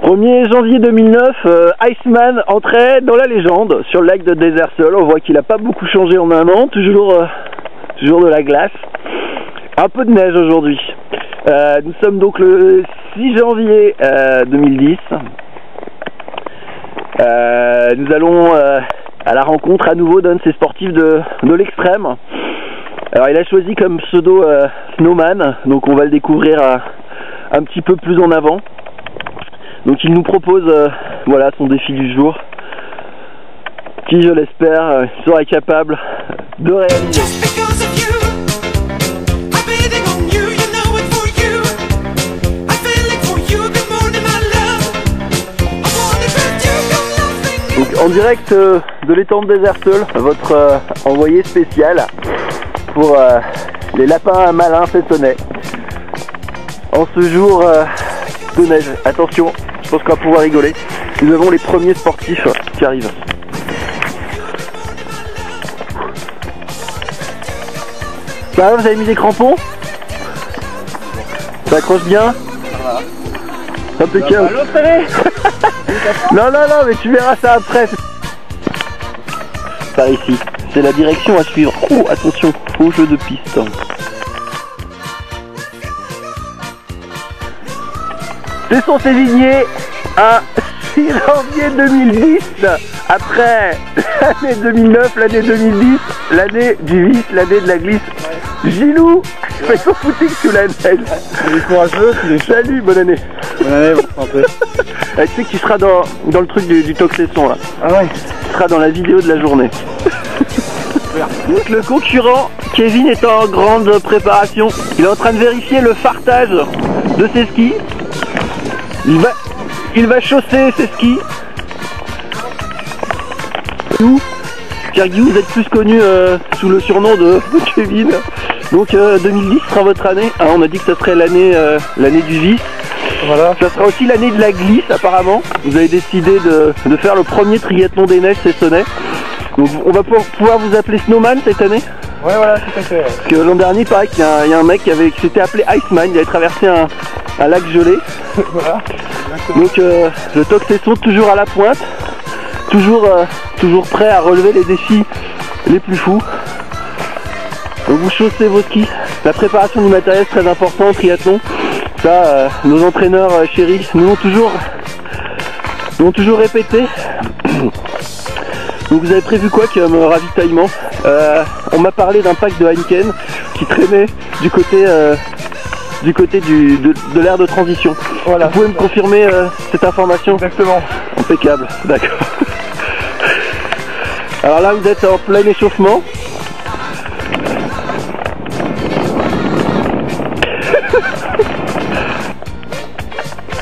1er janvier 2009, Iceman entrait dans la légende sur le lac de Desert Sol. On voit qu'il n'a pas beaucoup changé en un an, toujours de la glace. Un peu de neige aujourd'hui. Nous sommes donc le 6 janvier 2010. Nous allons à la rencontre à nouveau d'un de ces sportifs de l'extrême. Alors il a choisi comme pseudo Snowman, donc on va le découvrir un petit peu plus en avant. Donc il nous propose voilà son défi du jour, qui je l'espère sera capable de réaliser. Donc en direct de l'étang de Desert Sol, votre envoyé spécial pour les lapins malins Fessonnais. En ce jour de neige, attention, je pense qu'on va pouvoir rigoler. Nous avons les premiers sportifs qui arrivent. Ça va, vous avez mis des crampons? Ça accroche bien? Impeccable. Non, mais tu verras ça après. Par ici, c'est la direction à suivre. Oh, attention, faux jeu de piste. Tesson Sévigné, un 6 janvier 2010, après l'année 2009, l'année 2010, l'année du vice, l'année de la glisse. Gilou, fait son footing sous la neige. Il est courageux, salut, bonne année. Bonne année, bon santé. Tu sais que tu seras dans le truc du Toxesson là. Ah ouais. Tu seras dans la vidéo de la journée. Donc le concurrent, Kevin, est en grande préparation. Il est en train de vérifier le fartage de ses skis. Il va chausser ses skis. Nous, Pierre Guillou, vous êtes plus connu sous le surnom de Kevin. Donc 2010 sera votre année. Ah, on a dit que ça serait l'année du vice. Voilà. Ça sera aussi l'année de la glisse apparemment. Vous avez décidé de faire le premier triathlon des neiges Fessonnais. Donc on va pouvoir vous appeler Snowman cette année. Ouais, voilà, tout à fait. Parce que l'an dernier, pareil, qu'il y a un mec qui s'était appelé Iceman. Il avait traversé un lac gelé. Voilà. Donc le Toxesson toujours à la pointe. Toujours prêt à relever les défis les plus fous. Donc vous chaussez vos skis. La préparation du matériel est très important au triathlon. Ça, nos entraîneurs chéris nous l'ont toujours répété. Donc vous avez prévu quoi comme ravitaillement? On m'a parlé d'un pack de Heineken qui traînait du côté de l'aire de transition. Voilà. Vous pouvez me confirmer cette information? Exactement. Impeccable, d'accord. Alors là vous êtes en plein échauffement.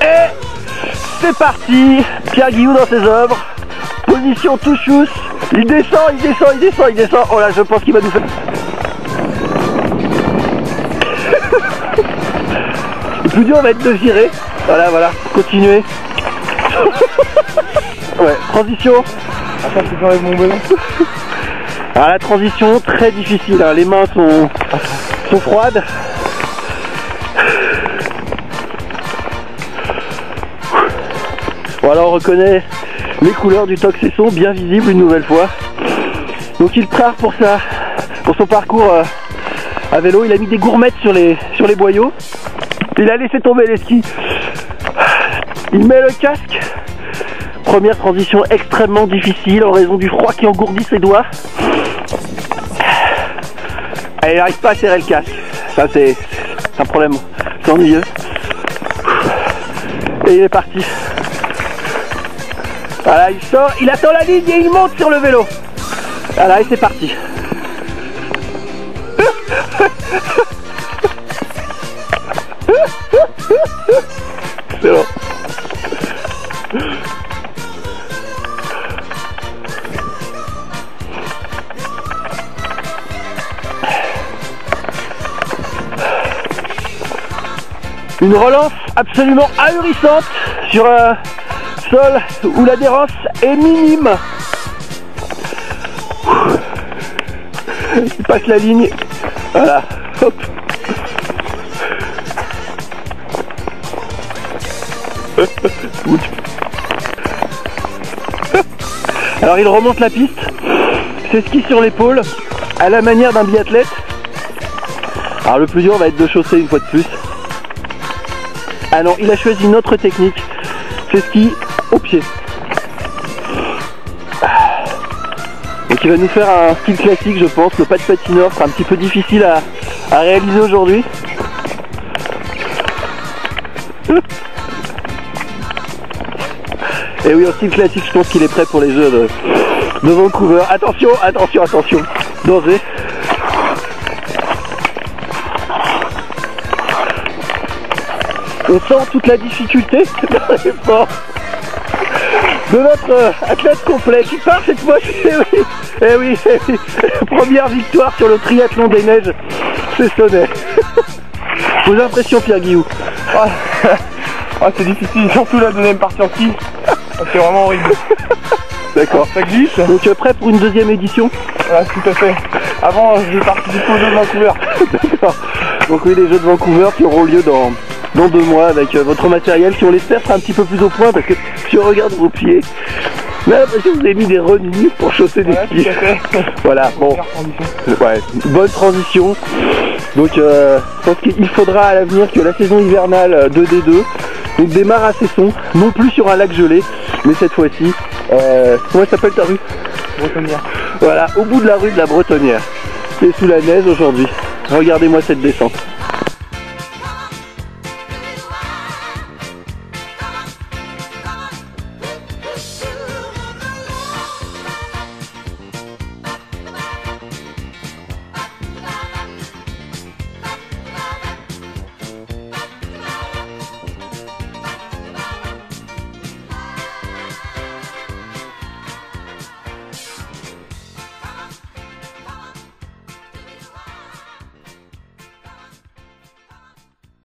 Et c'est parti. Pierre Guillou dans ses œuvres. Position tout chousse. Il descend. Oh là, je pense qu'il va nous faire... Le plus dur va être de virer. Voilà, continuez. Ouais, transition. Attends, tu peux enlever mon bonnet. Alors la transition, très difficile, hein. Les mains sont froides. Voilà, on reconnaît les couleurs du Toxesson, bien visibles une nouvelle fois. Donc il prépare pour son parcours à vélo. Il a mis des gourmettes sur les boyaux. Il a laissé tomber les skis. Il met le casque. Première transition extrêmement difficile en raison du froid qui engourdit ses doigts. Et il n'arrive pas à serrer le casque. Ça c'est un problème, c'est ennuyeux. Et il est parti. Voilà, il sort, il attend la ligne et il monte sur le vélo. Voilà, et c'est parti. C'est bon. Une relance absolument ahurissante sur un sol où l'adhérence est minime. Il passe la ligne. Voilà. Hop. Alors il remonte la piste, c'est ski sur l'épaule, à la manière d'un biathlète. Alors le plus dur va être de chausser une fois de plus. Ah non, il a choisi une autre technique, c'est ski au pied. Donc il va nous faire un style classique, je pense. Le pas de patineur sera un petit peu difficile à réaliser aujourd'hui. Et oui, en style classique, je pense qu'il est prêt pour les Jeux de Vancouver. Attention, attention, attention. Danger. On sent toute la difficulté dans l'effort de notre athlète complet qui part cette fois-ci. Eh oui, eh oui. Première victoire sur le triathlon des neiges, c'est sonné. Vos impressions, Pierre-Guillou? C'est difficile, surtout la deuxième partie en ski. C'est vraiment horrible. D'accord. Ça glisse. Donc prêt pour une deuxième édition? Ouais, tout à fait. Avant, je participe aux Jeux de Vancouver. D'accord. Donc oui, les Jeux de Vancouver qui auront lieu dans 2 mois avec votre matériel qui, on l'espère, sera un petit peu plus au point, parce que si on regarde vos pieds, on a l'impression que vous avez mis des renouilles pour chausser des skis. Tout à fait. Voilà, bon. Ouais, bonne transition. Donc je pense qu'il faudra à l'avenir que la saison hivernale 2D2 donc démarre à Cesson, non plus sur un lac gelé, mais cette fois-ci, comment s'appelle ta rue? Bretonnière. Voilà, au bout de la rue de la Bretonnière, qui est sous la neige aujourd'hui. Regardez-moi cette descente.